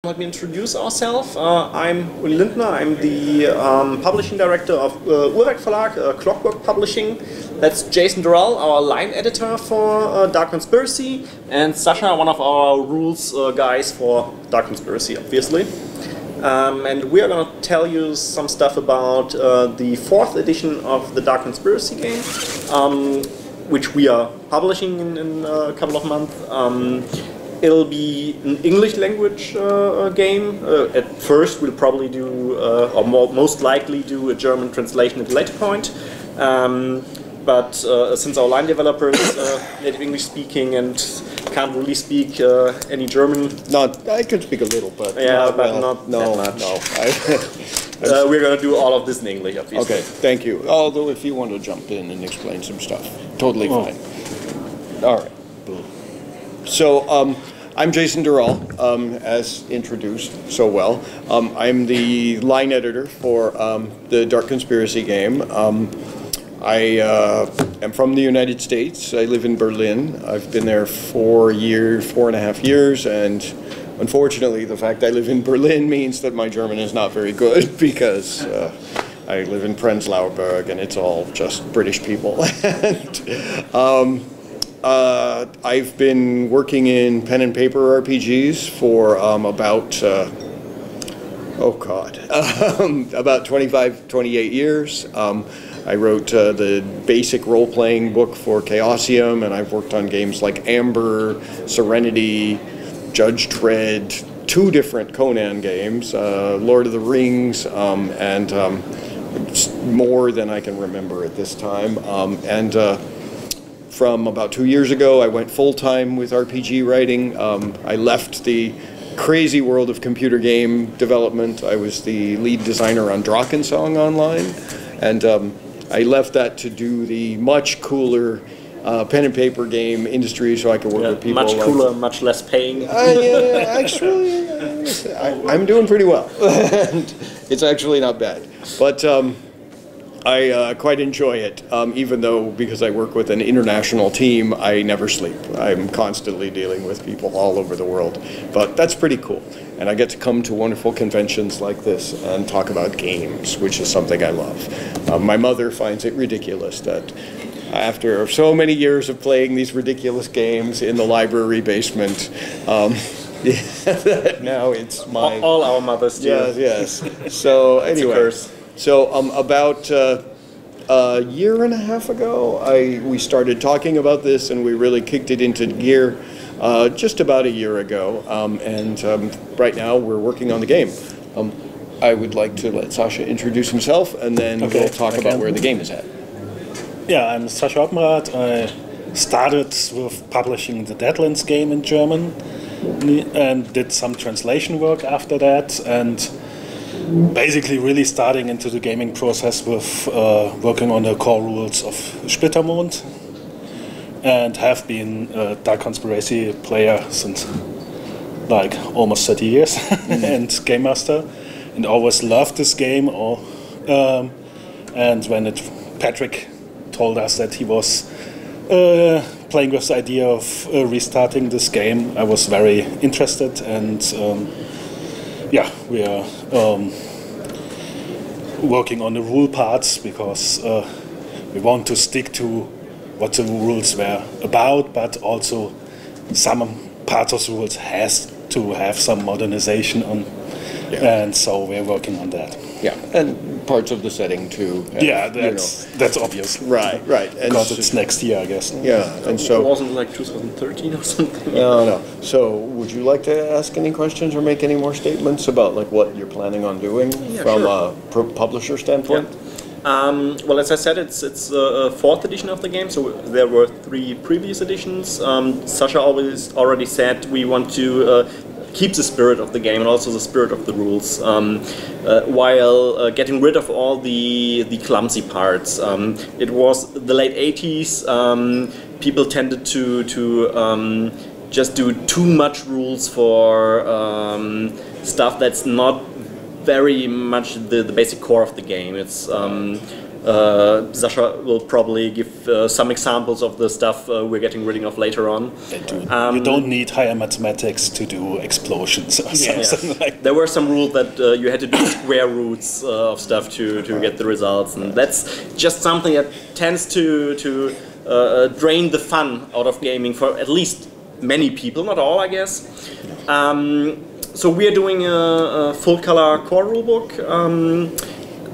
Let me introduce ourselves. I'm Uli Lindner. I'm the publishing director of Uhrwerk Verlag, Clockwork Publishing. That's Jason Durall, our line editor for Dark Conspiracy, and Sascha, one of our rules guys for Dark Conspiracy, obviously. And we are going to tell you some stuff about the 4th edition of the Dark Conspiracy game, which we are publishing in a couple of months. It'll be an English language game. At first we'll probably do, or most likely do, a German translation at a later point. But since our line developers native English speaking and can't really speak any German. I can speak a little, but yeah, not much. No. We're gonna do all of this in English, obviously. Okay, thank you. Although if you want to jump in and explain some stuff, totally fine. All right. So I'm Jason Durall, as introduced so well. I'm the line editor for the Dark Conspiracy game. I am from the United States. I live in Berlin. I've been there 4.5 years, and unfortunately the fact I live in Berlin means that my German is not very good because I live in Prenzlauer Berg and it's all just British people. And, I've been working in pen and paper RPGs for about 25, 28 years. I wrote the basic role-playing book for Chaosium, and I've worked on games like Amber, Serenity, Judge Dredd, 2 different Conan games, Lord of the Rings, and more than I can remember at this time. From about 2 years ago, I went full-time with RPG writing. I left the crazy world of computer game development. I was the lead designer on Drakensong Online, and I left that to do the much cooler pen and paper game industry so I could work with people. Much cooler, much less paying. Actually, I'm doing pretty well. And it's actually not bad. But I quite enjoy it, even though, because I work with an international team, I never sleep. I'm constantly dealing with people all over the world. But that's pretty cool. And I get to come to wonderful conventions like this and talk about games, which is something I love. My mother finds it ridiculous that after so many years of playing these ridiculous games in the library basement, now it's my... All our mothers do. Yes. So anyway. So about a year and a half ago, we started talking about this, and we really kicked it into gear just about a year ago. And right now, we're working on the game. I would like to let Sascha introduce himself, and then we'll talk about where the game is at. Yeah, I'm Sascha Hoppenrath. I started with publishing the Deadlands game in German, and did some translation work after that, and basically really starting into the gaming process with working on the core rules of Splittermond, and have been a Dark Conspiracy player since like almost 30 years and Game Master, and always loved this game. And when Patrick told us that he was playing with the idea of restarting this game, I was very interested, and yeah, we are working on the rule parts because we want to stick to what the rules were about, but also some parts of the rules has to have some modernization on, and so we're working on that. Yeah, and parts of the setting too. Yeah, that's obvious. Right. And because it's next year, I guess. Yeah, and so... It wasn't like 2013 or something? No. So, would you like to ask any questions or make any more statements about like what you're planning on doing from a publisher standpoint? Yeah. Well, as I said, it's a 4th edition of the game, so there were 3 previous editions. Sascha already said we want to keep the spirit of the game and also the spirit of the rules, while getting rid of all the clumsy parts. It was the late 80s. People tended to just do too much rules for stuff that's not very much the basic core of the game. It's Sascha will probably give some examples of the stuff we're getting rid of later on. You don't need higher mathematics to do explosions or something like that. There were some rules that you had to do square roots of stuff to get the results, and that's just something that tends to drain the fun out of gaming for at least many people, not all, I guess. So we are doing a full-color core rulebook.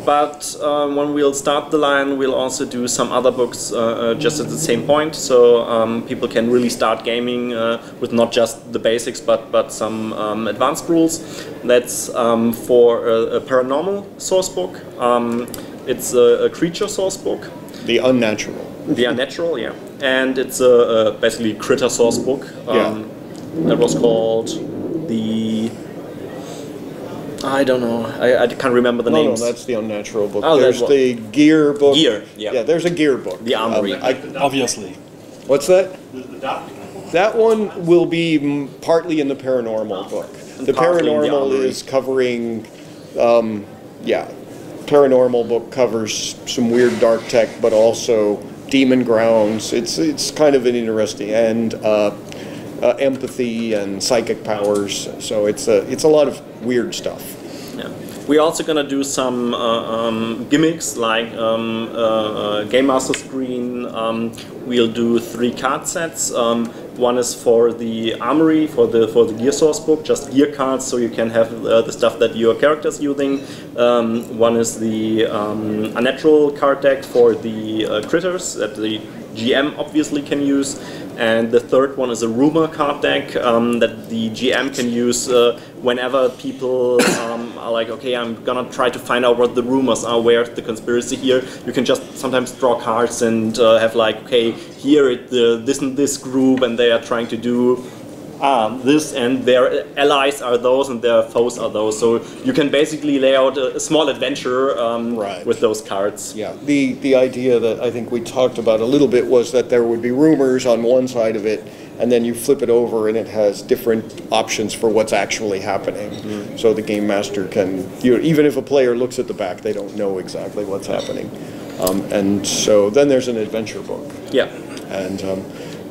But when we'll start the line, we'll also do some other books just at the same point, so people can really start gaming with not just the basics, but some advanced rules. That's for a paranormal source book. It's a creature source book. The unnatural. The unnatural, yeah. And it's a basically critter source book. That was called the... I don't know. I can't remember the names. No, that's the unnatural book. Oh, there's the gear book. Gear, yeah. Yeah, there's a gear book. The armory. Obviously. What's that? That one will be partly in the paranormal book. The paranormal is covering, paranormal book covers some weird dark tech, but also demon grounds. It's kind of an interesting, and empathy and psychic powers. So it's a lot of weird stuff. Yeah. We're also gonna do some gimmicks like Game Master screen. We'll do 3 card sets. One is for the armory, for the gear source book, just gear cards, so you can have the stuff that your character's using. One is the unnatural card deck for the critters that the GM obviously can use. And the third one is a rumor card deck that the GM can use whenever people are like, okay, I'm gonna try to find out what the rumors are, where's the conspiracy here. You can just sometimes draw cards and have like, okay, here this and this group, and they are trying to do this, and their allies are those, and their foes are those. So you can basically lay out a small adventure with those cards. Yeah, the idea that I think we talked about a little bit was that there would be rumors on one side of it, and then you flip it over and it has different options for what's actually happening. Mm-hmm. So the game master can, even if a player looks at the back, they don't know exactly what's happening. And so then there's an adventure book. Yeah. And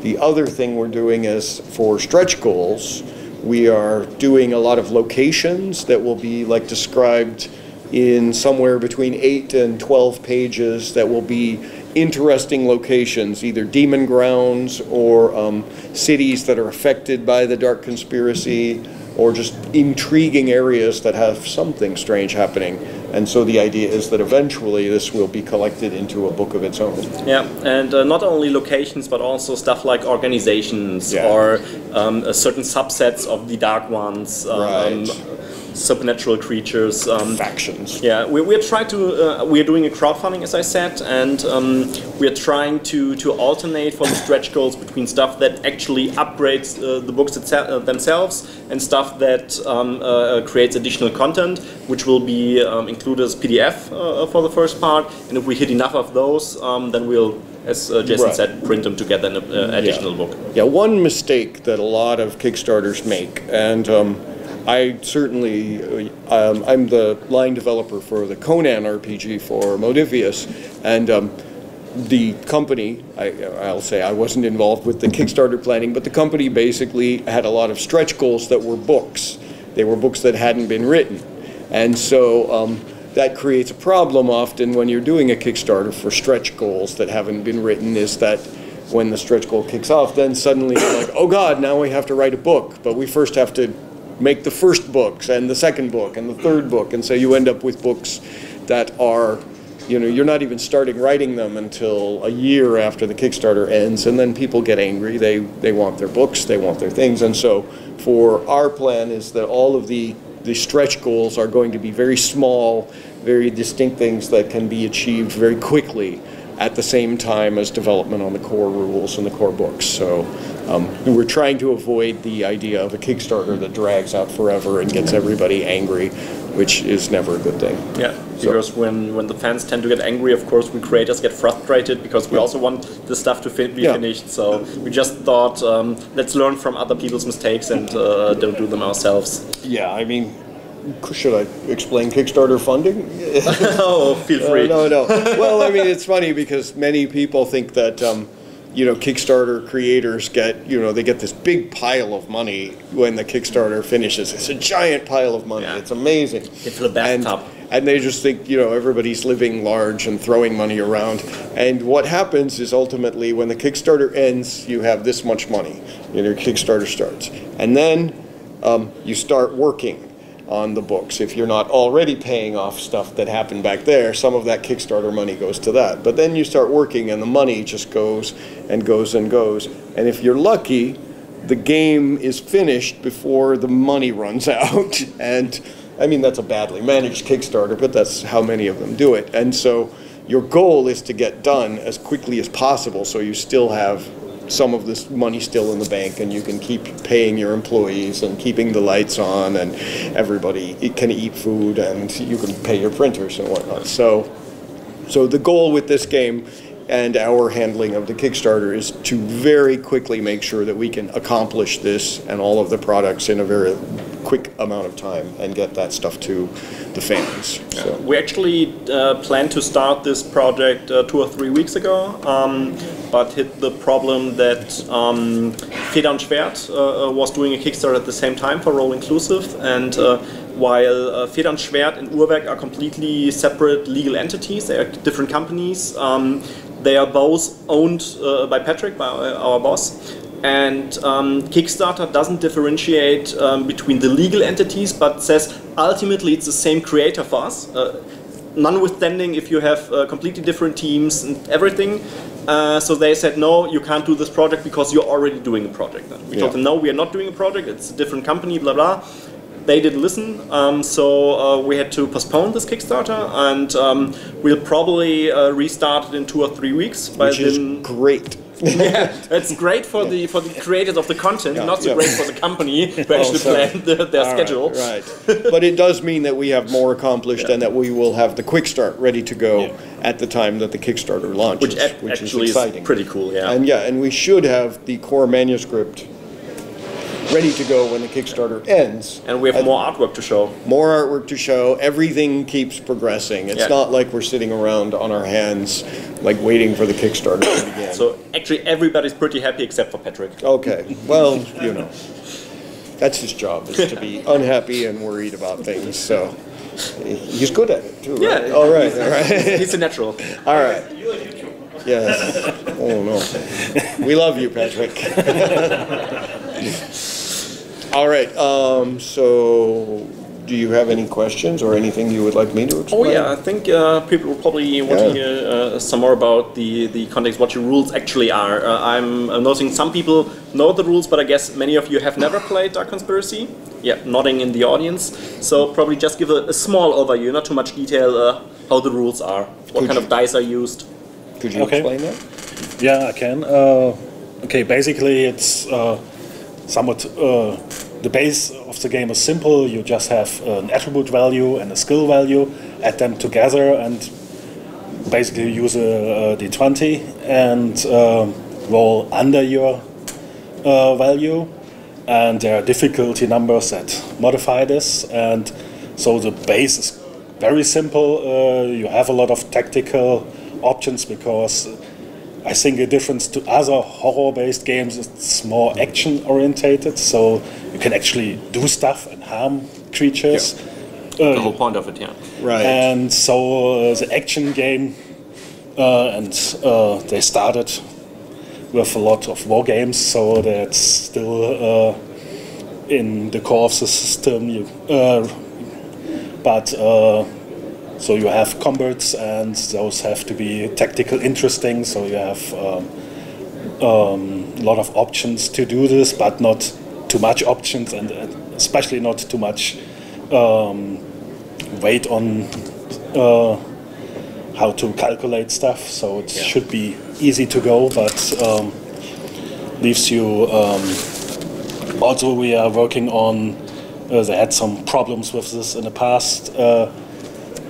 the other thing we're doing is for stretch goals, we are doing a lot of locations that will be like described in somewhere between 8 and 12 pages that will be interesting locations, either demon grounds or cities that are affected by the Dark Conspiracy, or just intriguing areas that have something strange happening. And so the idea is that eventually this will be collected into a book of its own. Yeah, and not only locations, but also stuff like organizations or certain subsets of the Dark Ones. Supernatural creatures, factions. Yeah, we're trying to. We're doing a crowdfunding, as I said, and we're trying to alternate for the stretch goals between stuff that actually upgrades the books themselves and stuff that creates additional content, which will be included as PDF for the first part. And if we hit enough of those, then we'll, as Jason said, print them together in an additional book. Yeah, one mistake that a lot of Kickstarters make, and I certainly, I'm the line developer for the Conan RPG for Modifius, and the company, I'll say I wasn't involved with the Kickstarter planning, but the company basically had a lot of stretch goals that were books. They were books that hadn't been written. And so that creates a problem often when you're doing a Kickstarter for stretch goals that haven't been written, is that when the stretch goal kicks off, then suddenly you're like, oh God, now we have to write a book, but we first have to make the first books and the second book and the third book, and so you end up with books that are, you're not even starting writing them until a year after the Kickstarter ends, and then people get angry. They want their books, they want their things, and so for our plan is that all of the stretch goals are going to be very small, very distinct things that can be achieved very quickly at the same time as development on the core rules and the core books. So we're trying to avoid the idea of a Kickstarter that drags out forever and gets everybody angry, which is never a good thing. Yeah, because when the fans tend to get angry, of course, we creators get frustrated because we also want the stuff to be finished. So we just thought, let's learn from other people's mistakes and don't do them ourselves. Yeah, I mean, should I explain Kickstarter funding? Oh, feel free. No. Well, I mean, it's funny because many people think that, Kickstarter creators get, they get this big pile of money when the Kickstarter finishes. It's a giant pile of money. Yeah. It's amazing. It's the bathtub. And they just think, everybody's living large and throwing money around. And what happens is ultimately when the Kickstarter ends, you have this much money. Your Kickstarter starts. And then you start working on the books. If you're not already paying off stuff that happened back there, some of that Kickstarter money goes to that. But then you start working and the money just goes and goes and goes. And if you're lucky, the game is finished before the money runs out. And I mean, that's a badly managed Kickstarter, but that's how many of them do it. And so your goal is to get done as quickly as possible so you still have some of this money still in the bank and you can keep paying your employees and keeping the lights on and everybody can eat food and you can pay your printers and whatnot. So the goal with this game and our handling of the Kickstarter is to very quickly make sure that we can accomplish this and all of the products in a very quick amount of time and get that stuff to the fans. So. We actually planned to start this project 2 or 3 weeks ago, but hit the problem that Feder und Schwert was doing a Kickstarter at the same time for Roll Inclusive, and while Feder und Schwert and Uhrwerk are completely separate legal entities, they are different companies. They are both owned by Patrick, by our boss. And Kickstarter doesn't differentiate between the legal entities, but says ultimately it's the same creator for us. Notwithstanding if you have completely different teams and everything. So they said, no, you can't do this project because you're already doing a project. We told them, no, we are not doing a project, it's a different company, blah, blah. They didn't listen, so we had to postpone this Kickstarter, and we'll probably restart it in 2 or 3 weeks. Which is great. Yeah, it's great for the creators of the content, not so great for the company who actually planned their schedule. Right. But it does mean that we have more accomplished and that we will have the quick start ready to go at the time that the Kickstarter launches, which actually is exciting. Pretty cool, yeah. And we should have the core manuscript ready to go when the Kickstarter ends. And we have more artwork to show. More artwork to show. Everything keeps progressing. It's not like we're sitting around on our hands, like waiting for the Kickstarter to begin. So actually everybody's pretty happy except for Patrick. Okay. Well, that's his job, is to be unhappy and worried about things. So he's good at it too, right? Yeah. All right. He's a natural. All right. Yes. Oh no. We love you, Patrick. All right. So, do you have any questions or anything you would like me to explain? Oh yeah, I think people will probably want to hear some more about the context, what your rules actually are. I'm noticing some people know the rules, but I guess many of you have never played Dark Conspiracy. Yeah, nodding in the audience. So probably just give a small overview, not too much detail, how the rules are, what kind of dice are used. Could you explain that? Yeah, I can. Okay, basically it's somewhat, the base of the game is simple. You just have an attribute value and a skill value, add them together and basically use a d20 and roll under your value. And there are difficulty numbers that modify this, and so the base is very simple. You have a lot of tactical options because I think a difference to other horror-based games is it's more action-orientated, so you can actually do stuff and harm creatures. The whole point of it, yeah. Right. And so the action game, they started with a lot of war games, so that's still in the core of the system. So you have combats, and those have to be tactical interesting, so you have a lot of options to do this, but not too much options, and especially not too much weight on how to calculate stuff, so it should be easy to go, but leaves you... also we are working on, they had some problems with this in the past,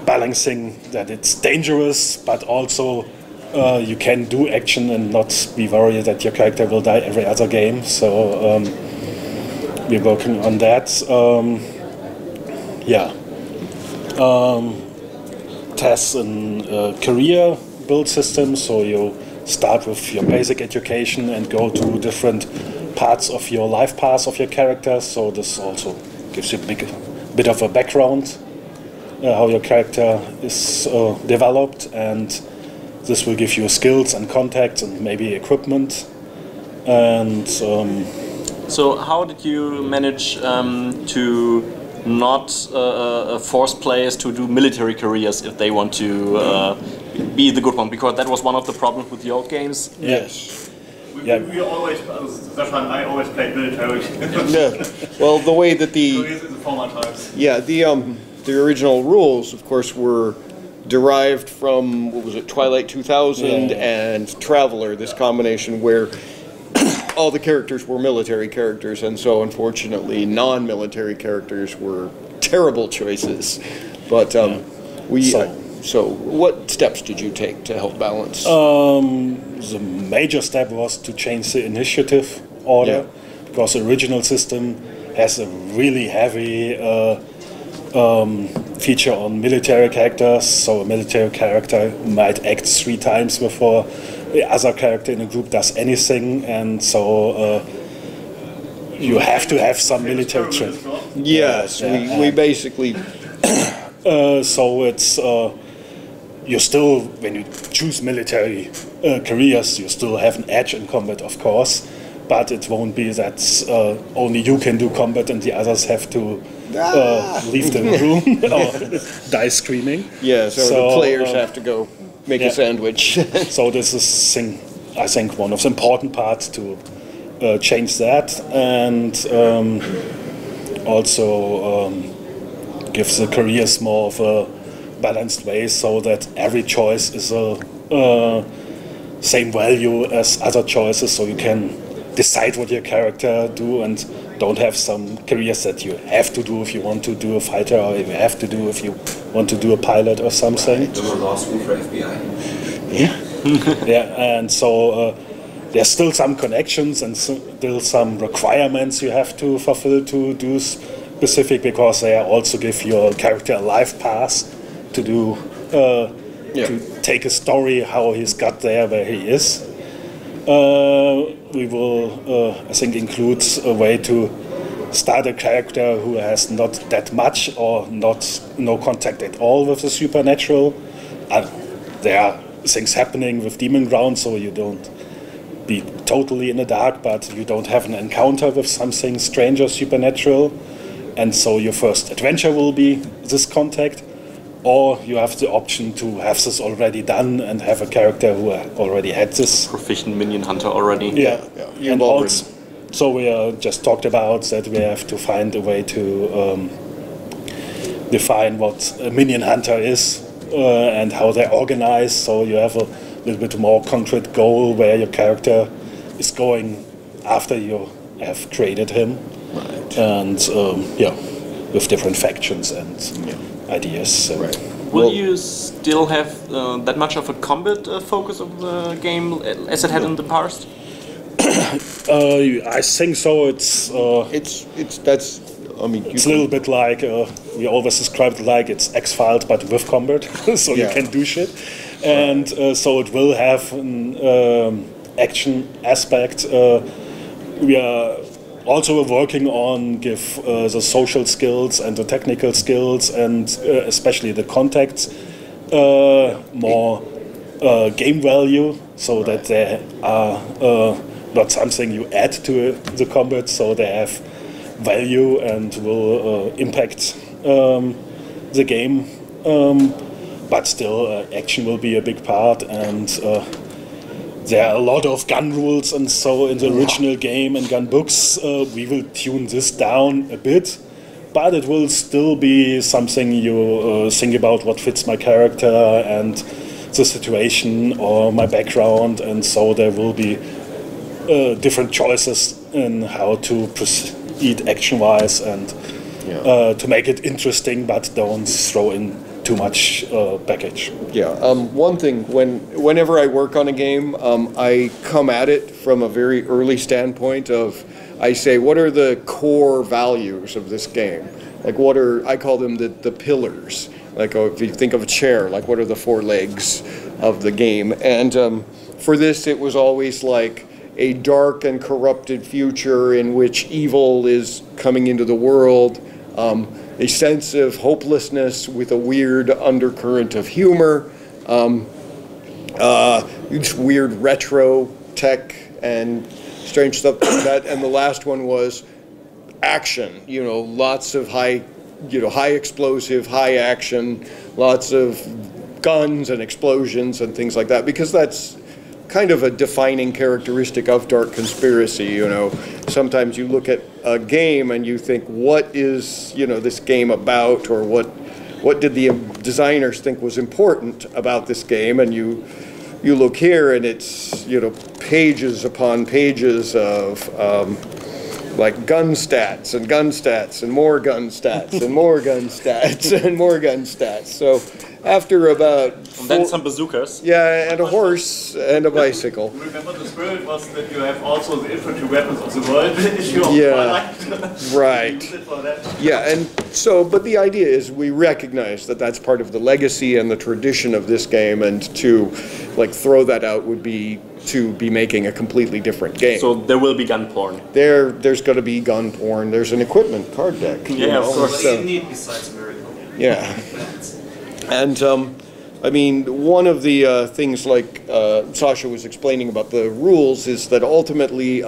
balancing that it's dangerous, but also you can do action and not be worried that your character will die every other game. So we're working on that. Yeah. Tests in career build system, so you start with your basic education and go to different parts of your life path of your character, so this also gives you a bit of a background, how your character is developed, and this will give you skills and contacts and maybe equipment. And so how did you manage to not force players to do military careers if they want to be the good one? Because that was one of the problems with the old games. yes. We always, Sascha and I always played military. Yeah. Well, the way that the in the former times. yeah the original rules, of course, were derived from, what was it, Twilight 2000 and Traveler, this combination where all the characters were military characters, and so unfortunately non-military characters were terrible choices. But so what steps did you take to help balance? The major step was to change the initiative order, because the original system has a really heavy feature on military characters, so a military character might act 3 times before the other character in the group does anything, and so you have to have some military training. Yes, we basically... So it's... you still, when you choose military careers, you still have an edge in combat, of course, but it won't be that only you can do combat and the others have to leave the room or die screaming. Yeah, so the players have to go make a sandwich. So this is, I think, one of the important parts to change that, and also gives the careers more of a balanced way, so that every choice is a same value as other choices, so you can decide what your character do and don't have some careers that you have to do if you want to do a fighter, or if you have to do if you want to do a pilot or something. Law school for FBI. Yeah, and so there's still some connections and still some requirements you have to fulfill to do specific, because they also give your character a life path to do to take a story how he's got there where he is. We will, I think, include a way to start a character who has not that much or no contact at all with the supernatural. There are things happening with Demon Ground, so you don't be totally in the dark, but you don't have an encounter with something strange or supernatural, and so your first adventure will be this contact. Or you have the option to have this already done and have a character who already had this. Proficient minion hunter already. Yeah. And also, so we just talked about that we have to find a way to define what a minion hunter is and how they're organized. So you have a little bit more concrete goal where your character is going after you have created him. Right. And with different factions and ideas. So. Right. Will you still have that much of a combat focus of the game as it had in the past? I think so. It's that's. I mean, it's a little bit like we always described it like it's X-Files but with combat, so you can do shit, and so it will have an action aspect. We are also working on give the social skills and the technical skills and especially the contacts more game value, so that they are not something you add to the combat, so they have value and will impact the game. But still, action will be a big part, and there are a lot of gun rules, and so in the original game and gun books, we will tune this down a bit, but it will still be something you think about what fits my character and the situation or my background, and so there will be different choices in how to proceed action-wise and to make it interesting, but don't throw in too much package. Yeah. One thing, whenever I work on a game, I come at it from a very early standpoint of, I say, what are the core values of this game? like what are, I call them the pillars. Like if you think of a chair, like what are the 4 legs of the game? And for this, it was always like a dark and corrupted future in which evil is coming into the world, a sense of hopelessness with a weird undercurrent of humor, just weird retro tech and strange stuff like that. And the last one was action, lots of high explosive, high action, lots of guns and explosions and things like that, because that's kind of a defining characteristic of Dark Conspiracy. Sometimes you look at a game and you think, what is this game about, or what did the designers think was important about this game? And you look here and it's pages upon pages of like gun stats and gun stats and more gun stats and more gun stats and more gun stats. So after about and then some bazookas. Yeah, and a horse and a bicycle. Remember, the spirit was that you have also the infantry weapons of the world issue of Twilight. Right. Use it for that. Yeah, and so, but the idea is we recognize that that's part of the legacy and the tradition of this game, and to like throw that out would be to be making a completely different game. So there will be gun porn. There's going to be gun porn. There's an equipment card deck. Yeah, of course. What do you need besides a miracle? Yeah. And I mean, one of the things like Sasha was explaining about the rules is that ultimately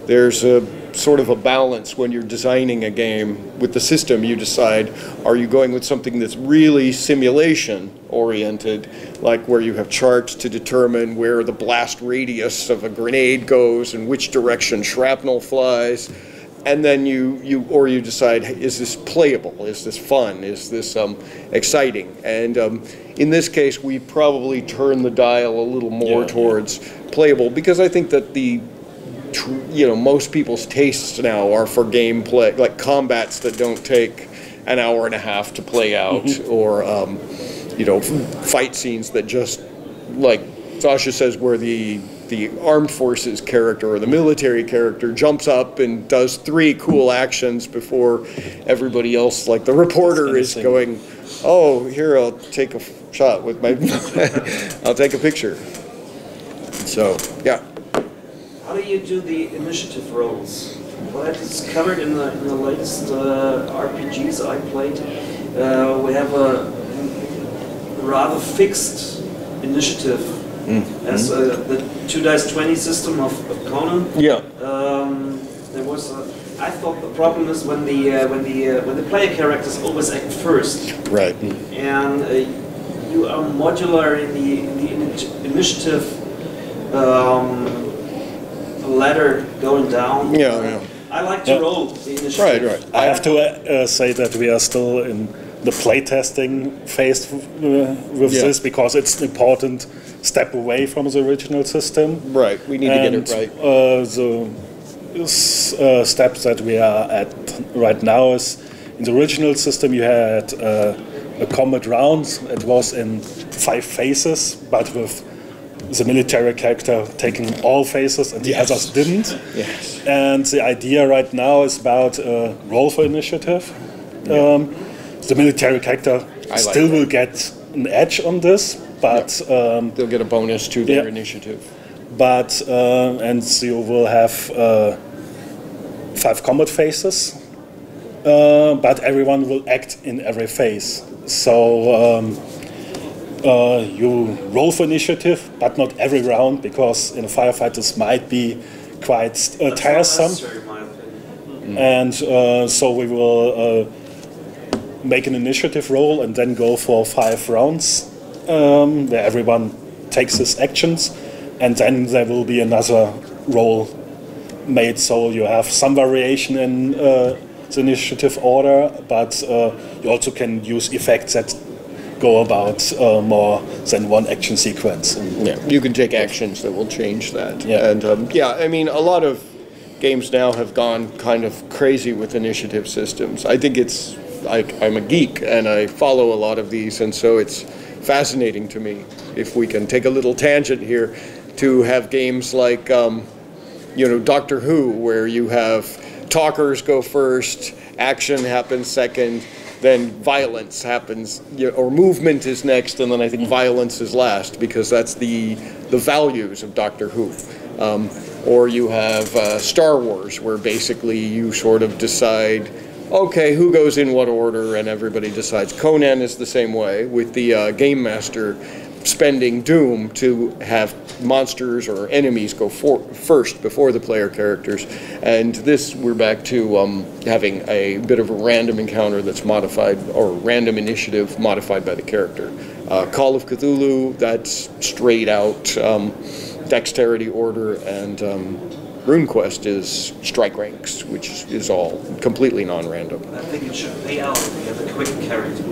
there's a sort of a balance when you're designing a game. With the system, you decide, are you going with something that's really simulation oriented, like where you have charts to determine where the blast radius of a grenade goes and which direction shrapnel flies, and then you decide, is this playable, is this fun, is this exciting? And in this case, we probably turn the dial a little more towards playable, because I think that most people's tastes now are for gameplay, like combats that don't take an hour and a half to play out, or fight scenes that just, like Sasha says, where the armed forces character or the military character jumps up and does 3 cool actions before everybody else, like the reporter, is going, oh, here, I'll take a shot with my I'll take a picture. So yeah. How do you do the initiative rolls? What I discovered in the latest RPGs I played, we have a rather fixed initiative as the 2 dice 20 system of Conan. Yeah. There was I thought the problem is when the player characters always act first. Right. And you are modular in the initiative ladder going down. Yeah. I like to roll the initiative. Right. I have to say that we are still in the playtesting phase with this, because it's an important step away from the original system. Right, we need to get it right. The steps that we are at right now is, in the original system you had a combat round. It was in 5 phases, but with the military character taking all phases and the others didn't. Yes. And the idea right now is about roll for initiative. The military character still will get an edge on this, but they'll get a bonus to their initiative. But and you will have 5 combat phases, but everyone will act in every phase. So you roll for initiative, but not every round, because in a firefight this might be quite tiresome. And so we will make an initiative roll and then go for 5 rounds, where everyone takes his actions, and then there will be another roll made, so you have some variation in the initiative order, but you also can use effects that go about more than one action sequence. You can take actions that will change that. Yeah. And I mean, a lot of games now have gone kind of crazy with initiative systems. I think it's, I'm a geek and I follow a lot of these, and so it's fascinating to me, if we can take a little tangent here, to have games like Doctor Who, where you have talkers go first, action happens second, then violence happens, or movement is next, and then I think violence is last, because that's the values of Doctor Who. Or you have Star Wars, where basically you sort of decide, okay, who goes in what order, and everybody decides. Conan is the same way, with the Game Master spending Doom to have monsters or enemies go first before the player characters. And this, we're back to having a bit of a random encounter that's modified, or random initiative modified by the character. Call of Cthulhu, that's straight out dexterity order, and RuneQuest is strike ranks, which is all completely non-random. I think it should pay out if you have a quick character.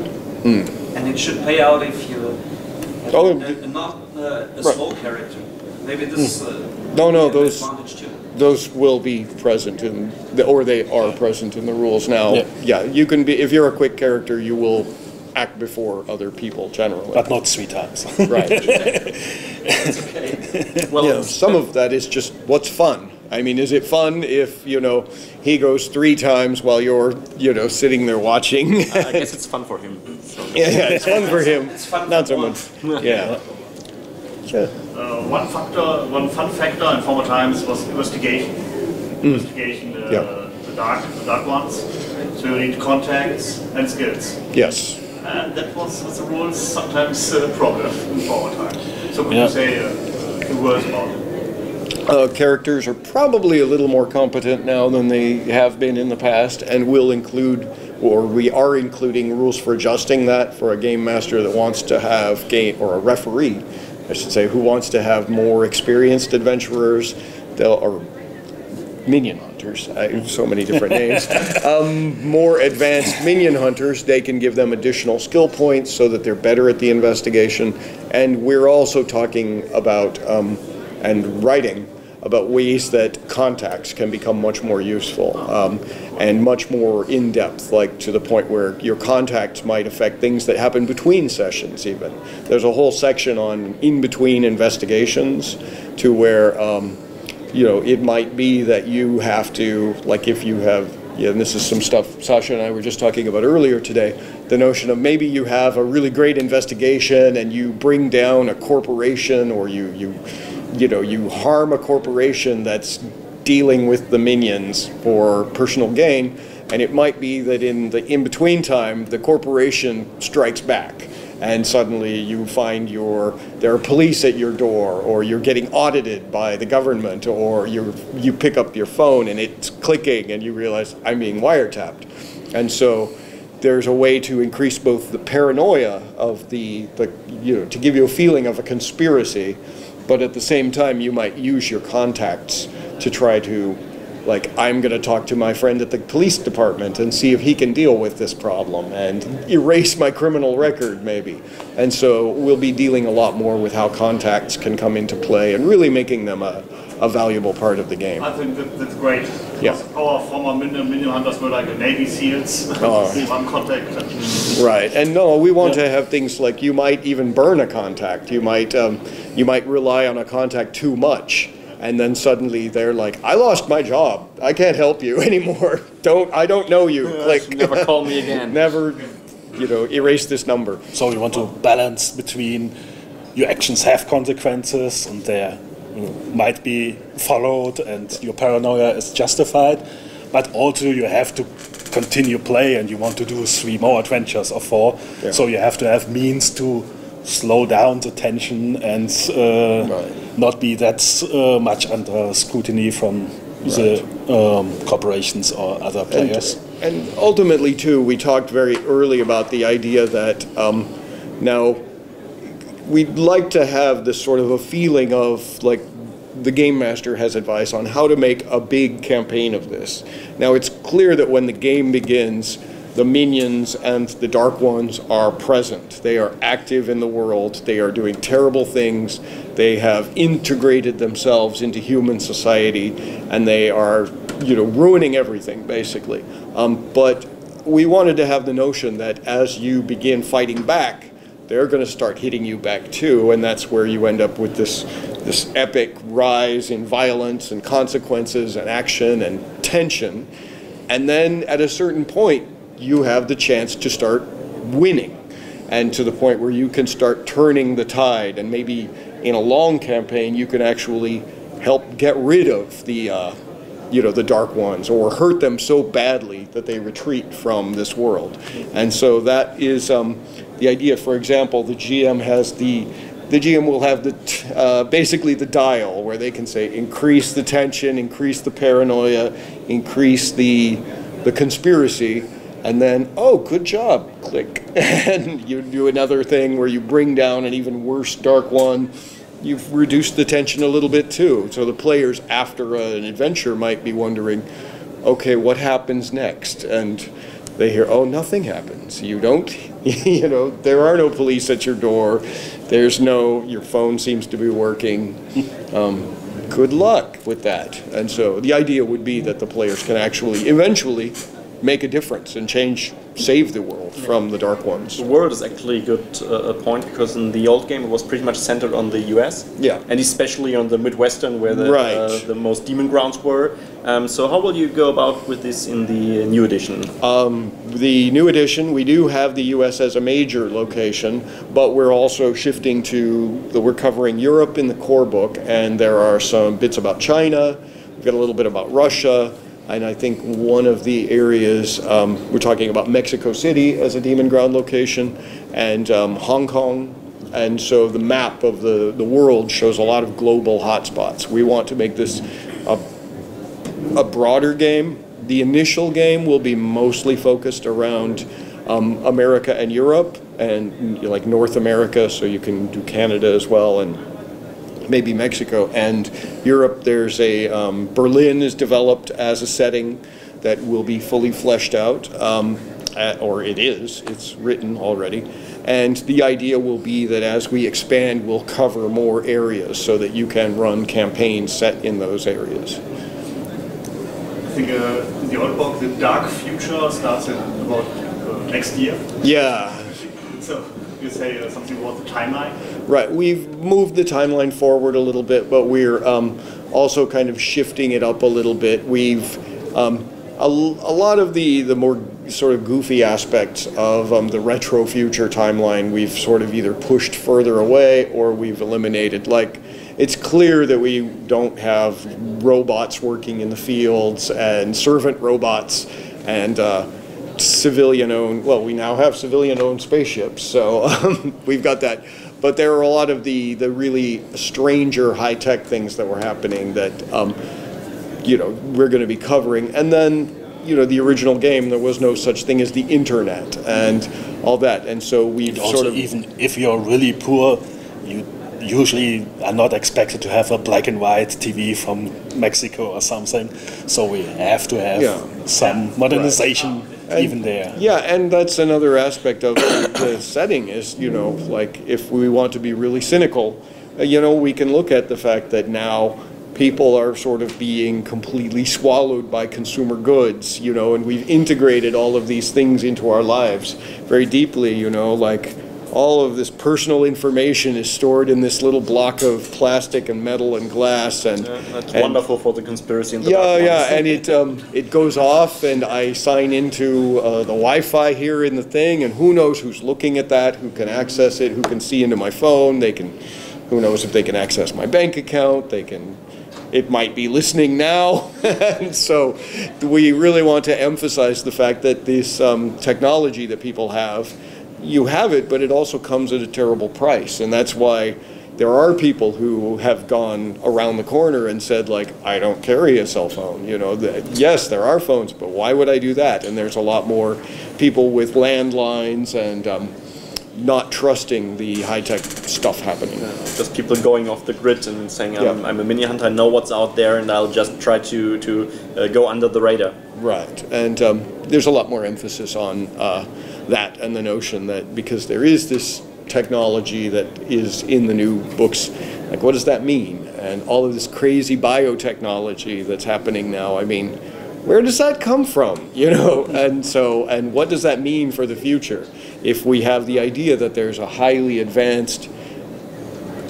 And it should pay out if you have not a small character. Maybe this advantage too. Those will be present in, or they are present in the rules now. Yeah, you can be, if you're a quick character, you will act before other people generally. But not 3 times. Right. That's okay. Well, Yeah, some of that is just what's fun. I mean, is it fun if, he goes 3 times while you're, sitting there watching? I guess it's fun for him. So. Yeah, it's fun for him. It's fun Not for so much. Yeah. Sure. One fun factor in former times was investigation. Investigation, the dark ones. So you need contacts and skills. Yes. And that was, with the rules, sometimes a problem in former times. So could you say a few words about it? Characters are probably a little more competent now than they have been in the past, and will include, or we are including, rules for adjusting that for a game master that wants to have or a referee, I should say, who wants to have more experienced adventurers, or minion hunters, I have so many different names, more advanced minion hunters. They can give them additional skill points so that they're better at the investigation. And we're also talking about, and writing about ways that contacts can become much more useful and much more in-depth, like to the point where your contacts might affect things that happen between sessions even. There's a whole section on in-between investigations to where it might be that you have to, like if you have, and this is some stuff Sasha and I were just talking about earlier today, the notion of maybe you have a really great investigation and you bring down a corporation, or you harm a corporation that's dealing with the minions for personal gain, and it might be that in the in-between time, the corporation strikes back, and suddenly you find there are police at your door, or you're getting audited by the government, or you pick up your phone and it's clicking and you realize I'm being wiretapped. And so there's a way to increase both the paranoia of to give you a feeling of a conspiracy, but at the same time you might use your contacts to try to, like, I'm going to talk to my friend at the police department and see if he can deal with this problem and erase my criminal record, maybe. And so we'll be dealing a lot more with how contacts can come into play and really making them a valuable part of the game. I think that's great. Yeah. Our former minion hunters were like the Navy SEALs. One contact. Right, and no, we want to have things like you might even burn a contact. You might rely on a contact too much. And then suddenly they're like, I lost my job. I can't help you anymore. I don't know you. Like, Never call me again. Never, erase this number. So you want to balance between your actions have consequences and they might be followed and your paranoia is justified, but also you have to continue play and you want to do 3 more adventures or 4. Yeah. So you have to have means to slow down the tension and not be that much under scrutiny from the corporations or other players. And ultimately, too, we talked very early about the idea that now we'd like to have this sort of a feeling of, like, the Game Master has advice on how to make a big campaign of this. Now, it's clear that when the game begins, the minions and the Dark Ones are present. They are active in the world. They are doing terrible things. They have integrated themselves into human society, and they are, ruining everything, basically. But we wanted to have the notion that as you begin fighting back, they're going to start hitting you back too, and that's where you end up with this epic rise in violence and consequences and action and tension. And then at a certain point, you have the chance to start winning, and to the point where you can start turning the tide, and maybe in a long campaign you can actually help get rid of the the Dark Ones, or hurt them so badly that they retreat from this world. And so that is the idea. For example, the GM will have basically the dial where they can say increase the tension, increase the paranoia, increase the conspiracy, and then, oh, good job, click. And you do another thing where you bring down an even worse Dark One. You've reduced the tension a little bit too. So the players after an adventure might be wondering, okay, what happens next? And they hear, oh, nothing happens. You don't, there are no police at your door. Your phone seems to be working. Good luck with that. And so the idea would be that the players can actually eventually make a difference and save the world from the Dark Ones. The world is actually a good point, because in the old game it was pretty much centered on the US. Yeah. And especially on the Midwestern, where the most demon grounds were. So how will you go about with this in the new edition? The new edition, we do have the US as a major location, but we're also shifting we're covering Europe in the core book, and there are some bits about China, we've got a little bit about Russia, and I think one of the areas, we're talking about Mexico City as a demon ground location, and Hong Kong. And so the map of the world shows a lot of global hotspots. We want to make this a broader game. The initial game will be mostly focused around America and Europe, and like North America, so you can do Canada as well, and maybe Mexico. And Europe, there's Berlin is developed as a setting that will be fully fleshed out, or it's written already. And the idea will be that as we expand, we'll cover more areas so that you can run campaigns set in those areas. I think in the old book, the dark future starts in about next year. Yeah. So you say something about the timeline? Right. We've moved the timeline forward a little bit, but we're also kind of shifting it up a little bit. We've a lot of the more sort of goofy aspects of the retro future timeline we've sort of either pushed further away or we've eliminated. Like, it's clear that we don't have robots working in the fields and servant robots and civilian-owned, well, we now have civilian-owned spaceships, so we've got that. But there are a lot of the really stranger high-tech things that were happening that, we're going to be covering. And then, the original game, there was no such thing as the internet and all that. And so we've sort of... Even if you're really poor, you usually are not expected to have a black and white TV from Mexico or something. So we have to have some modernization even there. Yeah, and that's another aspect of the setting is, like if we want to be really cynical, we can look at the fact that now people are sort of being completely swallowed by consumer goods, and we've integrated all of these things into our lives very deeply, like all of this personal information is stored in this little block of plastic and metal and glass, and that's wonderful for the conspiracy. And and it goes off, and I sign into the Wi-Fi here in the thing, and who knows who's looking at that, who can access it, who can see into my phone. Who knows if they can access my bank account? It might be listening now. And so we really want to emphasize the fact that this technology that people have, you have it, but it also comes at a terrible price. And that's why there are people who have gone around the corner and said, like, I don't carry a cell phone. Yes, there are phones, but why would I do that? And there's a lot more people with landlines and not trusting the high-tech stuff happening. Just people going off the grid and saying, I'm a mini hunter, I know what's out there, and I'll just try to go under the radar. Right, and there's a lot more emphasis on that and the notion that because there is this technology that is in the new books, like what does that mean? And all of this crazy biotechnology that's happening now, I mean, where does that come from? And what does that mean for the future? If we have the idea that there's a highly advanced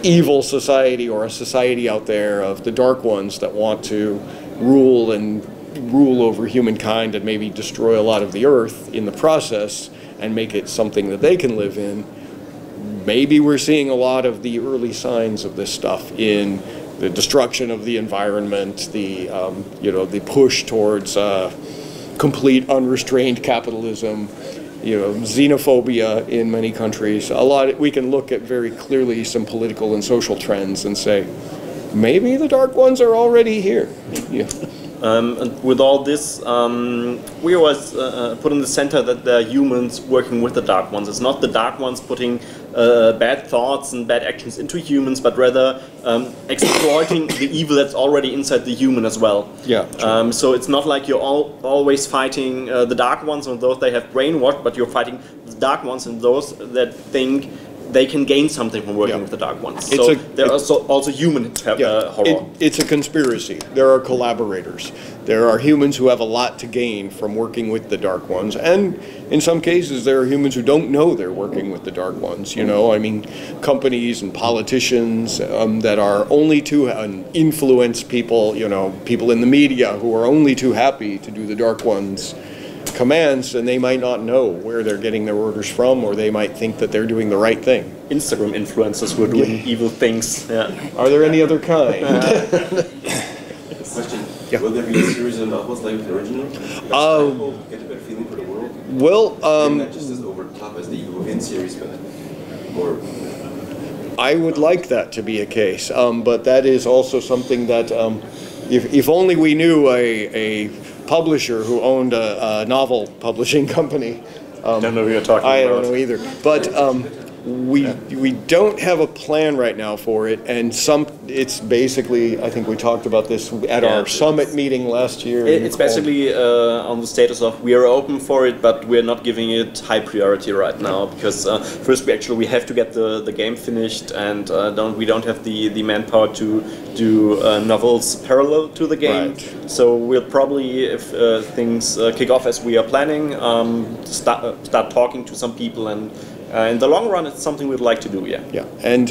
evil society or a society out there of the Dark Ones that want to rule and rule over humankind and maybe destroy a lot of the earth in the process and make it something that they can live in. Maybe we're seeing a lot of the early signs of this stuff in the destruction of the environment, the the push towards complete unrestrained capitalism, xenophobia in many countries. We can look at very clearly some political and social trends and say, maybe the Dark Ones are already here. Yeah. And with all this, we always put in the center that there are humans working with the Dark Ones. It's not the Dark Ones putting bad thoughts and bad actions into humans, but rather exploiting the evil that's already inside the human as well. Yeah. So it's not like you're always fighting the Dark Ones and those they have brainwashed, but you're fighting the Dark Ones and those that think they can gain something from working with the Dark Ones. So there are also human horror. It's a conspiracy. There are collaborators. There are humans who have a lot to gain from working with the Dark Ones, and in some cases there are humans who don't know they're working with the Dark Ones. I mean, companies and politicians that are only too influence people. People in the media who are only too happy to do the Dark Ones commands, and they might not know where they're getting their orders from, or they might think that they're doing the right thing. Instagram influencers who are doing evil things. Yeah. Are there any other kind? Question. Yeah. Will there be a series of novels like the original? Get a better feeling for the world? Well, not just as over the top as the Evil Within series, but more. I would like that to be a case, but that is also something that if only we knew a publisher who owned a novel publishing company. I don't know who you're talking about. I don't know either. But we don't have a plan right now for it, and it's basically, I think we talked about this at our summit meeting last year. It's basically on the status of we are open for it, but we're not giving it high priority right now because first we have to get the game finished, and we don't have the manpower to do novels parallel to the game. Right. So we'll probably, if things kick off as we are planning, start talking to some people, and in the long run, it's something we'd like to do. Yeah, and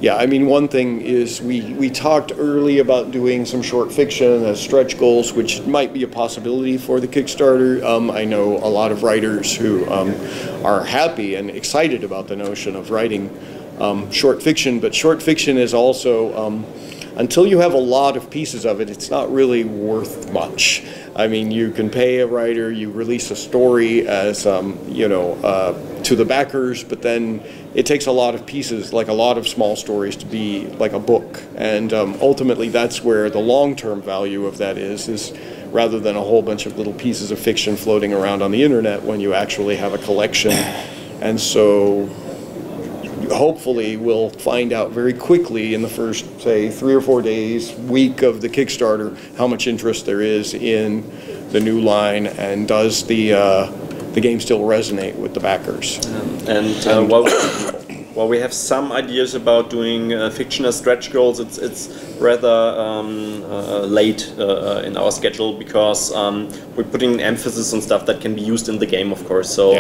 I mean, one thing is we talked early about doing some short fiction as stretch goals, which might be a possibility for the Kickstarter. I know a lot of writers who are happy and excited about the notion of writing short fiction, but short fiction is also until you have a lot of pieces of it, it's not really worth much. I mean, you can pay a writer, you release a story as, to the backers, but then it takes a lot of pieces, like a lot of small stories, to be like a book. And ultimately, that's where the long-term value of that is rather than a whole bunch of little pieces of fiction floating around on the internet when you actually have a collection. And so hopefully we'll find out very quickly in the first, say, 3 or 4 days, week of the Kickstarter, how much interest there is in the new line, and does the game still resonate with the backers. While we have some ideas about doing fiction as stretch goals, it's rather late in our schedule because we're putting emphasis on stuff that can be used in the game, of course. So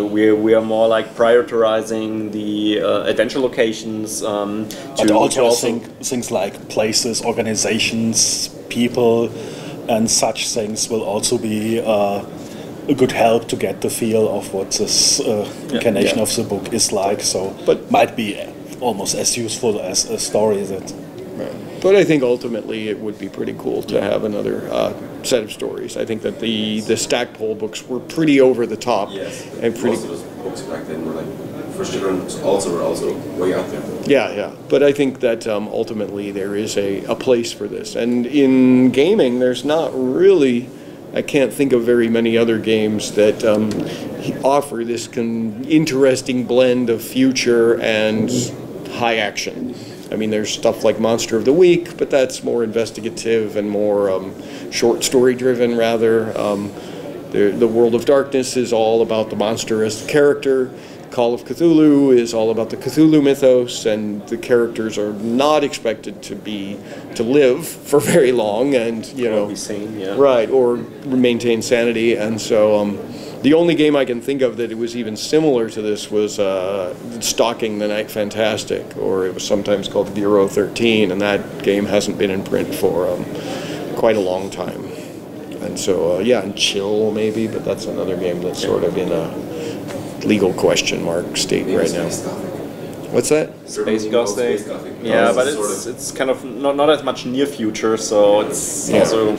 we are more like prioritizing the adventure locations. But also things like places, organizations, people, and such things will also be a good help to get the feel of what this incarnation of the book is like. So, but might be almost as useful as a story that. But I think ultimately it would be pretty cool to have another set of stories. I think that the Stackpole books were pretty over the top. Yes, and pretty. Most of those books back then were like for children were also way out there. Yeah. But I think that ultimately there is a place for this, and in gaming, there's not really. I can't think of very many other games that offer this interesting blend of future and high action. I mean, there's stuff like Monster of the Week, but that's more investigative and more short story driven rather. The World of Darkness is all about the monster as the character. Call of Cthulhu is all about the Cthulhu mythos, and the characters are not expected to live for very long, and be sane, right, or maintain sanity. And so the only game I can think of that it was even similar to this was Stalking the Night Fantastic, or it was sometimes called Bureau 13, and that game hasn't been in print for quite a long time. And so, yeah, and Chill maybe, but that's another game that's sort of in a legal question mark state right now. What's that? Space Gothic. Yeah, but it's kind of not as much near future, so it's also...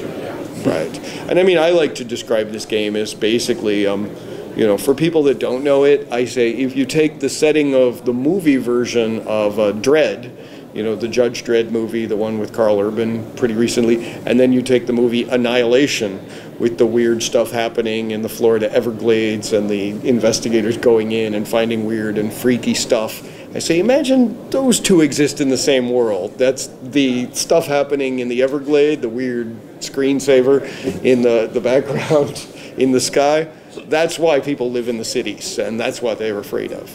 Right. And I mean, I like to describe this game as basically, you know, for people that don't know it, I say if you take the setting of the movie version of Dredd, you know, the Judge Dredd movie, the one with Carl Urban pretty recently, and then you take the movie Annihilation with the weird stuff happening in the Florida Everglades and the investigators going in and finding weird and freaky stuff. I say, imagine those two exist in the same world. That's the stuff happening in the Everglade, the weird screensaver in the background in the sky. That's why people live in the cities, and that's what they're afraid of.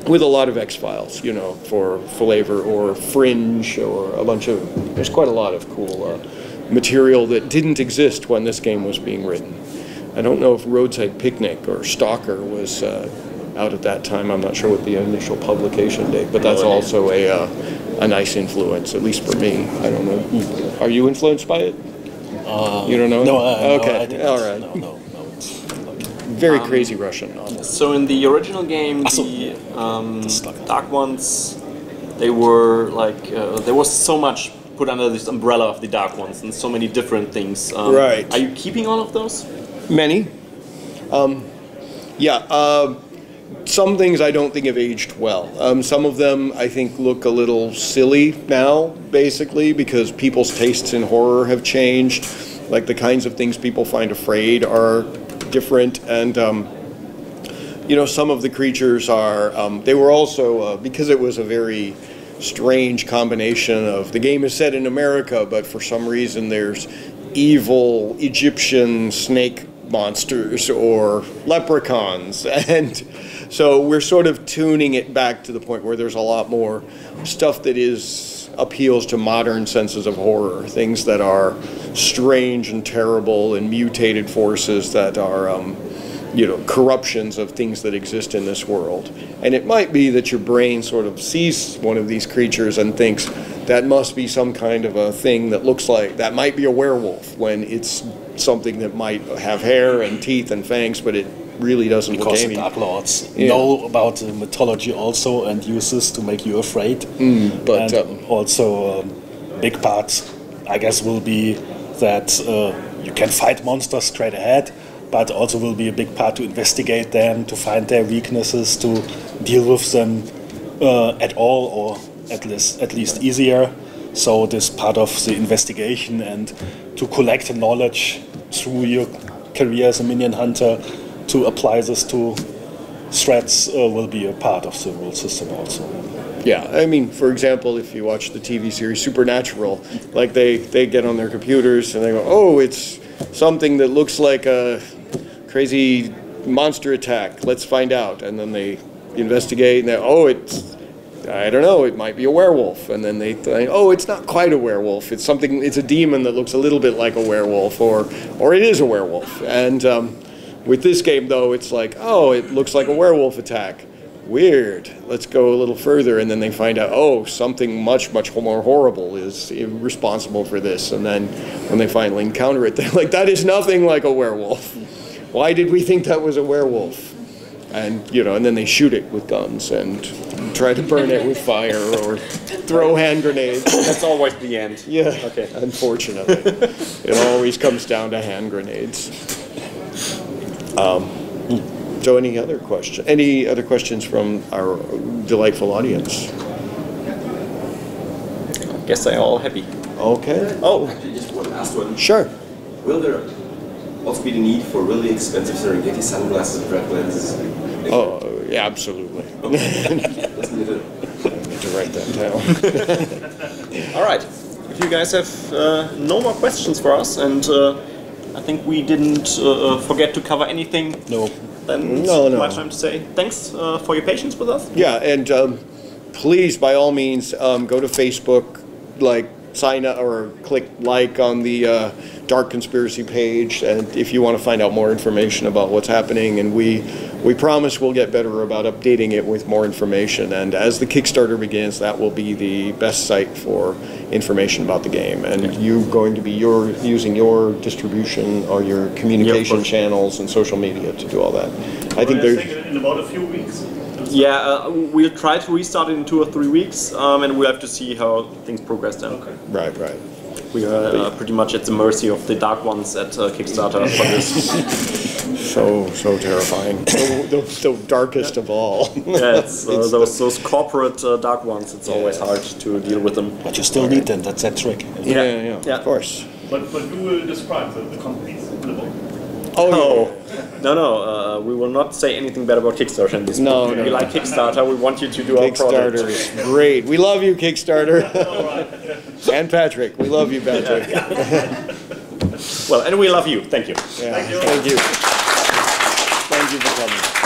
With a lot of X-Files, you know, for flavor, or Fringe, or a bunch of, there's quite a lot of cool material that didn't exist when this game was being written. I don't know if Roadside Picnic or Stalker was out at that time. I'm not sure what the initial publication date, but that's also a nice influence, at least for me. I don't know. Are you influenced by it? You don't know? No, okay. no, I didn't. All right. No, it's very crazy Russian novel. So in the original game, the Dark Ones, they were like, there was so much put under this umbrella of the Dark Ones and so many different things. Right. Are you keeping all of those? Many. Yeah. Some things I don't think have aged well. Some of them I think look a little silly now, basically, because people's tastes in horror have changed. Like the kinds of things people find afraid are different, and you know, some of the creatures are. They were also because it was a very strange combination of the game is set in America, but for some reason there's evil Egyptian snake monsters or leprechauns, and so we're sort of tuning it back to the point where there's a lot more stuff that appeals to modern senses of horror, things that are strange and terrible and mutated forces that are you know, corruptions of things that exist in this world. And it might be that your brain sort of sees one of these creatures and thinks that must be some kind of a thing that looks like, that might be a werewolf, when it's something that might have hair and teeth and fangs, but it really doesn't look because any... the Dark Lords know about the mythology also and use this to make you afraid. But and also big part, I guess, will be that you can fight monsters straight ahead, but also will be a big part to investigate them, to find their weaknesses, to deal with them at all, or at least easier. So this part of the investigation and to collect the knowledge through your career as a minion hunter, to apply this to threats will be a part of the rule system also. Yeah, I mean, for example, if you watch the TV series Supernatural, like they get on their computers and they go, oh, it's something that looks like a crazy monster attack, let's find out. And then they investigate and they, oh, it's, I don't know, it might be a werewolf. And then they think, oh, it's not quite a werewolf, it's something, it's a demon that looks a little bit like a werewolf, or it is a werewolf. And with this game, though, it's like, oh, it looks like a werewolf attack. Weird. Let's go a little further, and then they find out, oh, something much, much more horrible is responsible for this. And then when they finally encounter it, they're like, that is nothing like a werewolf. Why did we think that was a werewolf? And, you know, and then they shoot it with guns and try to burn it with fire or throw hand grenades. That's always the end. Yeah, okay. Unfortunately. It always comes down to hand grenades. So any other questions from our delightful audience? Guess they're all happy. Okay. Oh, Actually, just one last one. Sure. Will there also be the need for really expensive Serengeti sunglasses and red lenses? Oh, yeah, absolutely. Let's need it. I need to write that down. all right. If you guys have no more questions for us, and I think we didn't forget to cover anything. No. Then No. much time to say thanks for your patience with us. Yeah, and please, by all means, go to Facebook, sign up or click like on the Dark Conspiracy page, and if you want to find out more information about what's happening. And we we promise we'll get better about updating it with more information. And as the Kickstarter begins, that will be the best site for information about the game. And you going to be using your distribution or your communication channels and social media to do all that. I think in about a few weeks. Yeah, we'll try to restart it in 2 or 3 weeks, and we'll have to see how things progress then. Okay. Right, right. We are pretty much at the mercy of the dark ones at Kickstarter for this. So terrifying. The darkest of all. Yeah, it's, those corporate dark ones. It's always hard to deal with them. But you still need them. That's that trick. Yeah, of course. But you will describe the companies in the book. No, we will not say anything bad about Kickstarter in this book. We like Kickstarter, we want you to do our product. Kickstarter is great. We love you, Kickstarter. And Patrick. We love you, Patrick. Well, and we love you. Thank you. Yeah, thank you. Thank you for coming.